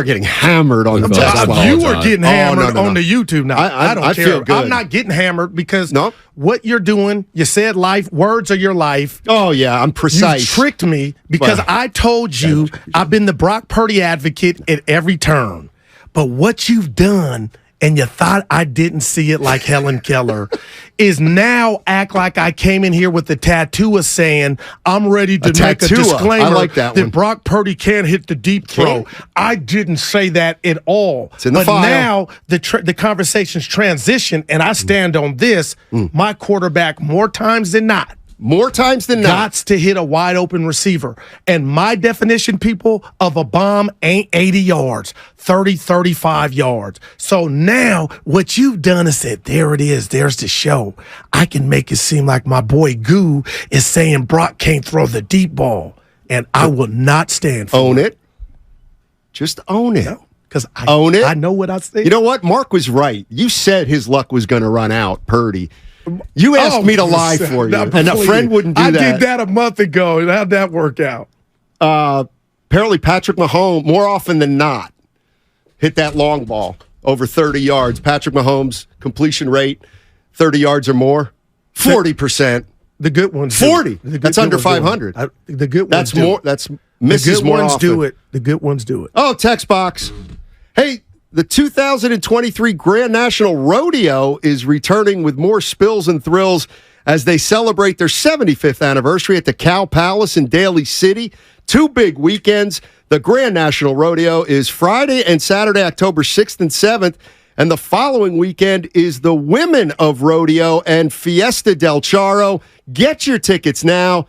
getting hammered on the You were getting hammered on the YouTube. Now, I don't care. Feel good. I'm not getting hammered because Nope. what you're doing, you said life, words are your life. Oh, yeah, I'm precise. You tricked me because I told you I've been the Brock Purdy advocate at every turn. But what you've done, and you thought I didn't see it like Helen Keller, is now act like I came in here with the tattoo of saying I'm ready to make a disclaimer I like that one. Brock Purdy can't hit the deep throw. I didn't say that at all. It's in the but file. now the conversation's transition, and I stand on this. My quarterback, more times than not, Gots to hit a wide open receiver. And my definition, people, of a bomb ain't 80 yards, 30, 35 yards. So now what you've done is said, there it is. There's the show. I can make it seem like my boy Goo is saying Brock can't throw the deep ball. And I will not stand for Own it. Just own it. Because Own it. I know what I said. You know what? Mark was right. You said his luck was going to run out, Purdy. You asked me to lie for you, and a friend wouldn't do that. I did that a month ago. How'd that work out? Apparently, Patrick Mahomes, more often than not, hit that long ball over 30 yards. Patrick Mahomes' completion rate, 30 yards or more, 40%. The good ones 40. That's under 500. The good ones That's do more. it. That's misses more often. The good ones do it. The good ones do it. Oh, text box. Hey, the 2023 Grand National Rodeo is returning with more spills and thrills as they celebrate their 75th anniversary at the Cow Palace in Daly City. 2 big weekends. The Grand National Rodeo is Friday and Saturday, October 6th and 7th. And the following weekend is the Women of Rodeo and Fiesta del Charro. Get your tickets now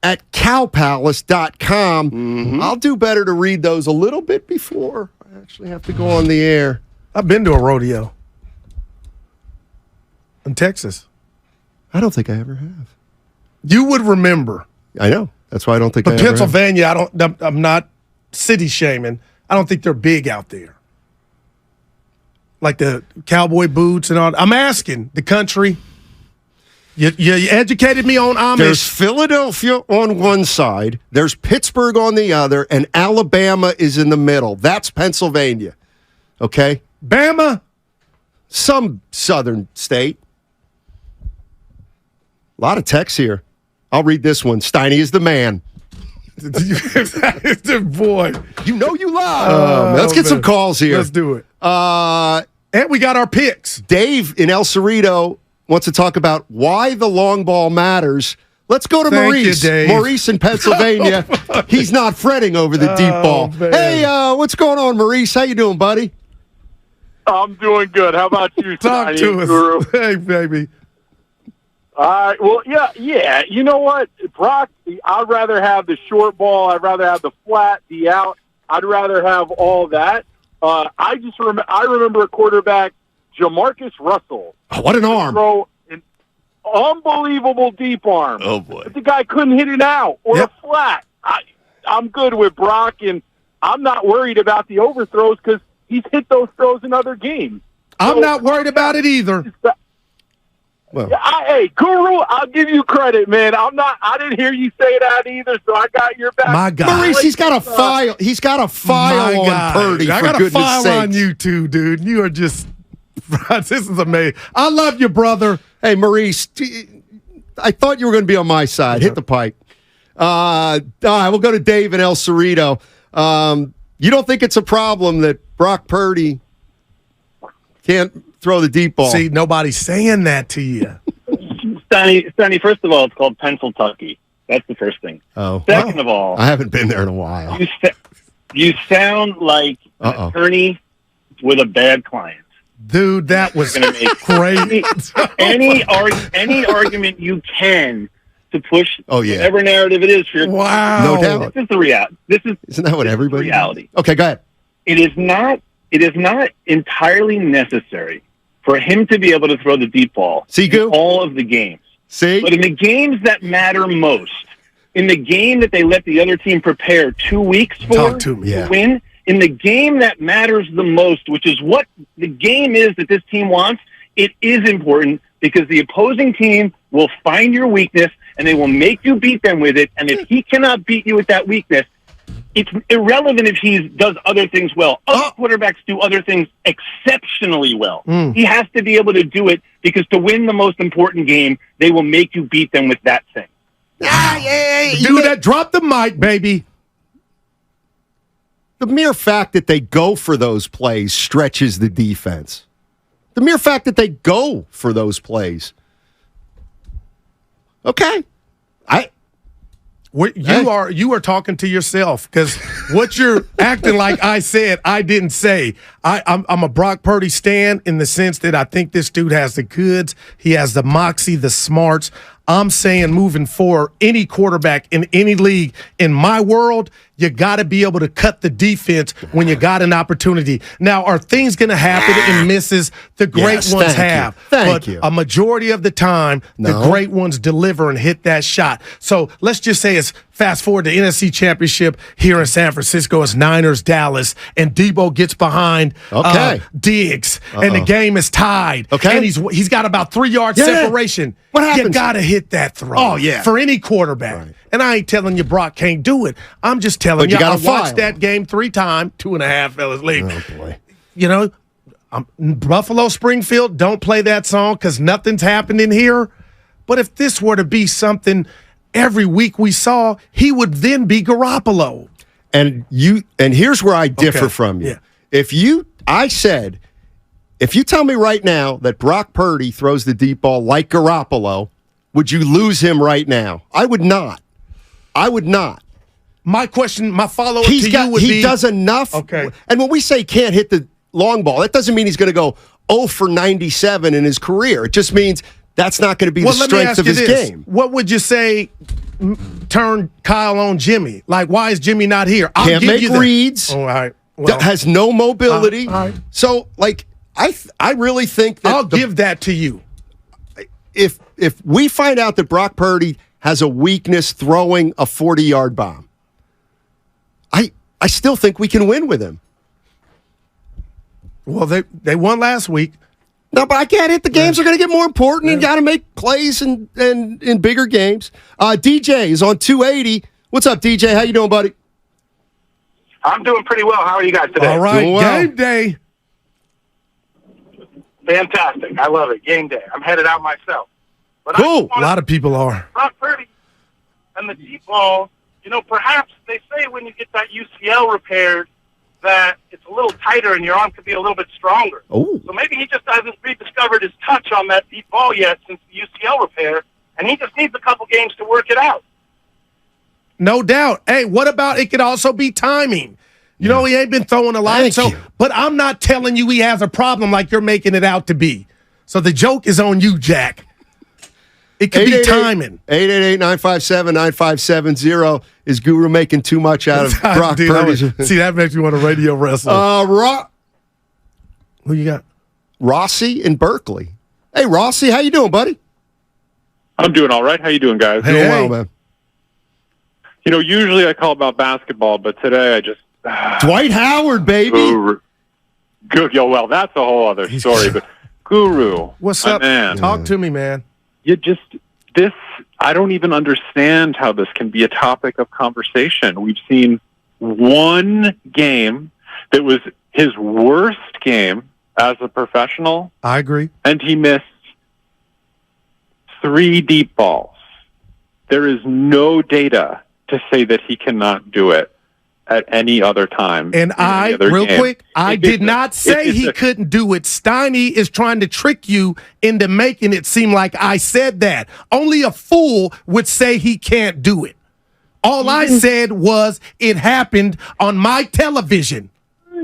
at cowpalace.com. I'll do better to read those a little bit before I actually have to go on the air. I've been to a rodeo in Texas. I don't think I ever have. You would remember. I know. That's why I don't think I But ever Pennsylvania, I'm not city shaming. I don't think they're big out there. Like the cowboy boots and all. I'm asking the country. You educated me on Amish. There's Philadelphia on one side, there's Pittsburgh on the other, and Alabama is in the middle. That's Pennsylvania. Okay? Bama? Some southern state. A lot of texts here. I'll read this one. Steiny is the man. Boy. You know you lie. Let's get some calls here. Let's do it. And we got our picks. Dave in El Cerrito wants to talk about why the long ball matters. Let's go to Maurice. You, Dave. Maurice in Pennsylvania. He's not fretting over the deep ball. Man. Hey, what's going on, Maurice? How you doing, buddy? I'm doing good. How about you, Talk Steiny to us. Guru? Hey, baby. Well, yeah. You know what, Brock? I'd rather have the short ball. I'd rather have the flat, the out. I'd rather have all that. I remember a quarterback, Jamarcus Russell. Oh, what an arm! Throw an unbelievable deep arm. Oh boy! But the guy couldn't hit it out or a flat. I'm good with Brock, and I'm not worried about the overthrows because he's hit those throws in other games. I'm not worried about it either. Well, hey, Guru, I'll give you credit, man. I didn't hear you say that either, so I got your back. My God, Maurice, he's got a file. He's got a file on Purdy. I got a file on you too, dude. You are just. This is amazing. I love you, brother. Hey, Maurice, I thought you were going to be on my side. Hit the pipe. All right, we'll go to Dave in El Cerrito. You don't think it's a problem that Brock Purdy can't throw the deep ball? See, nobody's saying that to you. Steiny, first of all, it's called Pennsyltucky. That's the first thing. Oh. Second of all, I haven't been there in a while. You sound like an attorney with a bad client. Dude, that was great. any argument you can to push yeah. whatever narrative it is for your No doubt. This is the reality. Isn't that what everybody? Reality. Okay, go ahead. It is not entirely necessary for him to be able to throw the deep ball in all of the games. See? But in the games that matter most, in the game that they let the other team prepare 2 weeks for to win, in the game that matters the most, which is what the game is that this team wants, it is important because the opposing team will find your weakness and they will make you beat them with it. And if he cannot beat you with that weakness, it's irrelevant if he does other things well. Other quarterbacks do other things exceptionally well. He has to be able to do it because to win the most important game, they will make you beat them with that thing. Dude, that drop the mic, baby. The mere fact that they go for those plays stretches the defense. The mere fact that they go for those plays. Okay. You are talking to yourself because what you're acting like I said, I didn't say. I'm a Brock Purdy stan in the sense that I think this dude has the goods. He has the moxie, the smarts. I'm saying moving forward, any quarterback in any league in my world, you got to be able to cut the defense when you got an opportunity. Now, are things going to happen in misses? The great ones have. Thank you. A majority of the time, the great ones deliver and hit that shot. So let's just say it's fast forward to NFC Championship here in San Francisco. It's Niners, Dallas, and Debo gets behind Diggs, and the game is tied. Okay. And he's got about 3 yards separation. What happens? You got to hit that throw. Oh, yeah. For any quarterback. Right. And I ain't telling you Brock can't do it. I'm just telling you, I watched that game 3 times, 2.5 fellas league. Oh, boy. You know, Buffalo Springfield, don't play that song because nothing's happening here. But if this were to be something every week we saw, he would then be Garoppolo. And here's where I differ from you. Yeah. If you tell me right now that Brock Purdy throws the deep ball like Garoppolo, would you lose him right now? I would not. My follow-up to you would be... He does enough. Okay. And when we say he can't hit the long ball, that doesn't mean he's going to go 0 for 97 in his career. It just means that's not going to be the strength of his game. What would you say turn Kyle on Jimmy? Like, why is Jimmy not here? Can't make reads. All right. Well, has no mobility. All right. So, like, I really think that... I'll give that to you. If we find out that Brock Purdy has a weakness throwing a 40-yard bomb, I still think we can win with him. Well, they won last week. No, but I get it. The games are going to get more important and got to make plays and in bigger games. DJ is on 280. What's up, DJ? How you doing, buddy? I'm doing pretty well. How are you guys today? All right, well. Game day. Fantastic. I love it. Game day. I'm headed out myself. But cool. A lot of people are. Brock Purdy and the deep ball, perhaps they say when you get that UCL repaired that it's a little tighter and your arm could be a little bit stronger. Oh. So maybe he just hasn't rediscovered his touch on that deep ball yet since the UCL repair, and he just needs a couple games to work it out. No doubt. Hey, what about it could also be timing? He ain't been throwing a lot. But I'm not telling you he has a problem like you're making it out to be. So the joke is on you, Jack. It could be timing. 888-957-9570. Is Guru making too much out of Brock Purdy? See, that makes me want to radio wrestle. Who you got? Rossi in Berkeley. Hey, Rossi, how you doing, buddy? I'm doing all right. How you doing, guys? Doing well, man. Usually I call about basketball, but today I just... Dwight Howard, baby. Good. Well, that's a whole other story. But Guru, what's up? Man, talk to me, man. I don't even understand how this can be a topic of conversation. We've seen one game that was his worst game as a professional. I agree. And he missed 3 deep balls. There is no data to say that he cannot do it at any other time. And I did not say he couldn't do it. Steiny is trying to trick you into making it seem like I said that. Only a fool would say he can't do it. All I said was it happened on my television.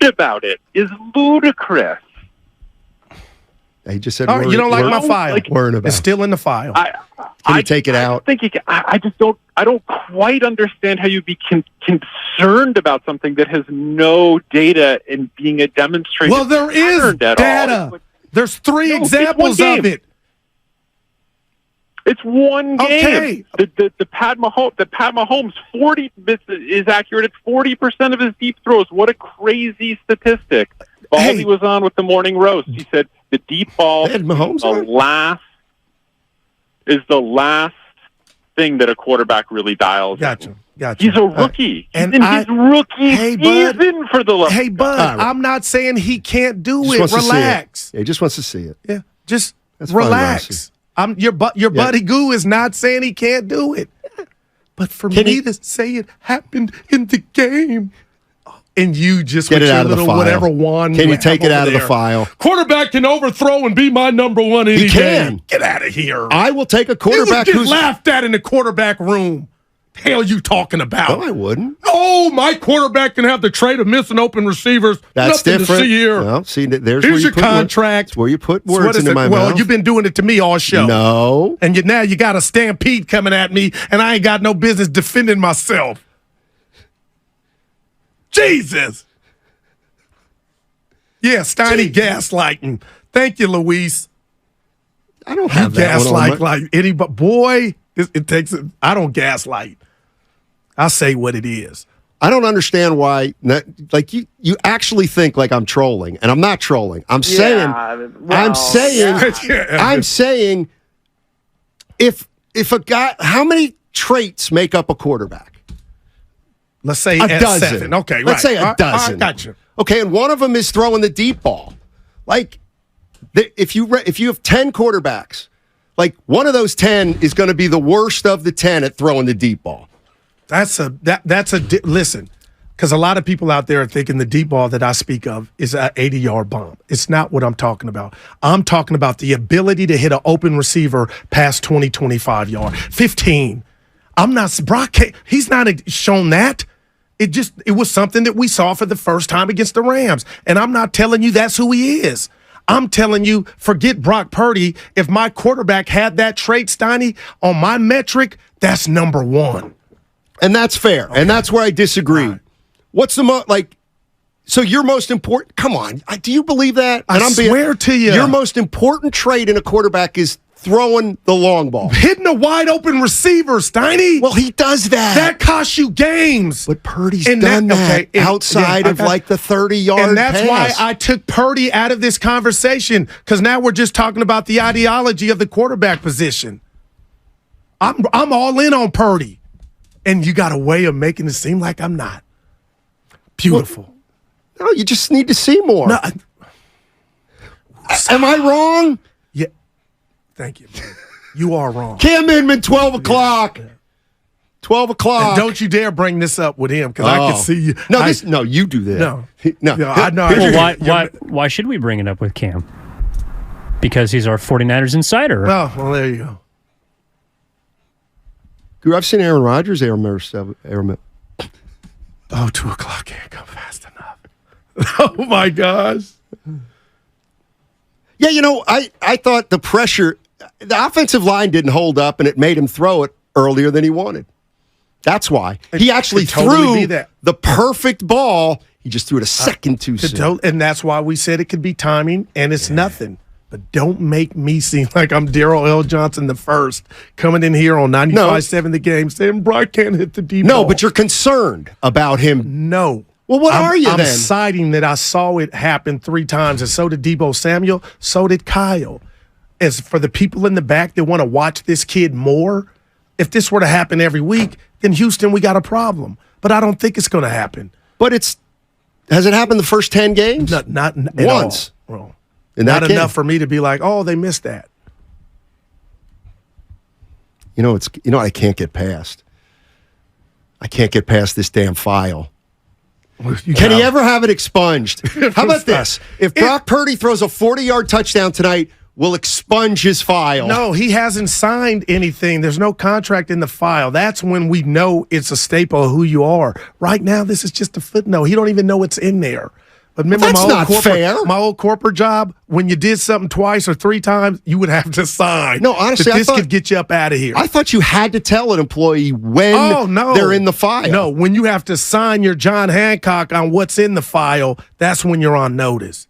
About it is ludicrous. He just said, all right, you don't like my file. It's still in the file. Can you take it out? I don't quite understand how you'd be concerned about something that has no data in being a demonstration. Well, there is data. There's 3 examples of it. It's one game. Okay. The Pat Mahomes 40 is accurate at 40% of his deep throws. What a crazy statistic. Baldy was on with the morning roast. He said the deep ball is the last thing that a quarterback really dials. Gotcha. Gotcha. He's a rookie. And He's in his rookie season for the left. Hey, bud, I'm not saying he can't do it. Relax. He just wants to see it. Yeah, just relax. Your buddy Goo is not saying he can't do it. But for me to say it happened in the game, and you just get with it your out of little the file. whatever wand. Can you take it out of the file? Quarterback can overthrow and be my number one any game. Get out of here. I will take a quarterback who's laughed at in the quarterback room. Hell you talking about? No, I wouldn't. Oh, my quarterback can have the trait of missing open receivers. That's Nothing different. to see here. No, see, there's Here's your contract. That's where you put words into my mouth. Well, you've been doing it to me all show. No. And now you got a stampede coming at me, and I ain't got no business defending myself. Jesus. Yeah, Steiny gaslighting. Thank you, Luis. I don't have that gaslight like anybody. Boy, it takes. I don't gaslight. I say what it is. I don't understand why. Like you actually think like I'm trolling, and I'm not trolling. I'm saying. If a guy, how many traits make up a quarterback? Let's say a dozen. 7. Okay, let's say a dozen. I got you. Okay, and one of them is throwing the deep ball. Like, if you have 10 quarterbacks, like one of those 10 is going to be the worst of the 10 at throwing the deep ball. Listen, because a lot of people out there are thinking the deep ball that I speak of is an 80-yard bomb. It's not what I'm talking about. I'm talking about the ability to hit an open receiver past 20, 25 yard, 15. Brock, he's not shown that. It was something that we saw for the first time against the Rams. And I'm not telling you that's who he is. I'm telling you, forget Brock Purdy. If my quarterback had that trait, Steiny, on my metric, that's number one. And that's fair. Okay. And that's where I disagree. Right. What's the so your most important, come on, do you believe that? And I swear to you. Your most important trait in a quarterback is throwing the long ball. Hitting a wide open receiver, Steiny. Well, he does that. That costs you games. But Purdy's done that outside of like the 30-yard And that's pass. why I took Purdy out of this conversation, because now we're just talking about the ideology of the quarterback position. I'm all in on Purdy. And you got a way of making it seem like I'm not. Beautiful. Well, no, you just need to see more. No, am I wrong? Yeah. Thank you. You are wrong. Cam Inman, 12 o'clock. 12 o'clock. And don't you dare bring this up with him, because I can see you. No, you do that. No. I know. Well, why should we bring it up with Cam? Because he's our 49ers insider. Oh, well, there you go. I've seen Aaron Rodgers, Aaron Miller. Oh, 2 o'clock can't come fast enough. Oh, my gosh. Yeah, I thought the pressure, the offensive line didn't hold up, and it made him throw it earlier than he wanted. That's why. He actually threw the perfect ball. He just threw it a second too soon. And that's why we said it could be timing, and it's nothing. But don't make me seem like I'm Daryl L. Johnson the first coming in here on 95.7 The Game saying Brock can't hit the deep ball. No, but you're concerned about him. No. Well, what are you then? I'm citing that I saw it happen 3 times, and so did Deebo Samuel, so did Kyle. As for the people in the back that want to watch this kid more, if this were to happen every week, then Houston, we got a problem. But I don't think it's going to happen. But has it happened the first 10 games? Not once. At all. Not enough for me to be like, oh, they missed that. I can't get past. I can't get past this damn file. Can he ever have it expunged? How about this? If Brock Purdy throws a 40-yard touchdown tonight, we'll expunge his file. No, he hasn't signed anything. There's no contract in the file. That's when we know it's a staple of who you are. Right now, this is just a footnote. He don't even know it's in there. But remember my old corporate job, when you did something twice or 3 times, you would have to sign. No, honestly, this could get you up out of here. I thought you had to tell an employee when they're in the file. No, when you have to sign your John Hancock on what's in the file, that's when you're on notice.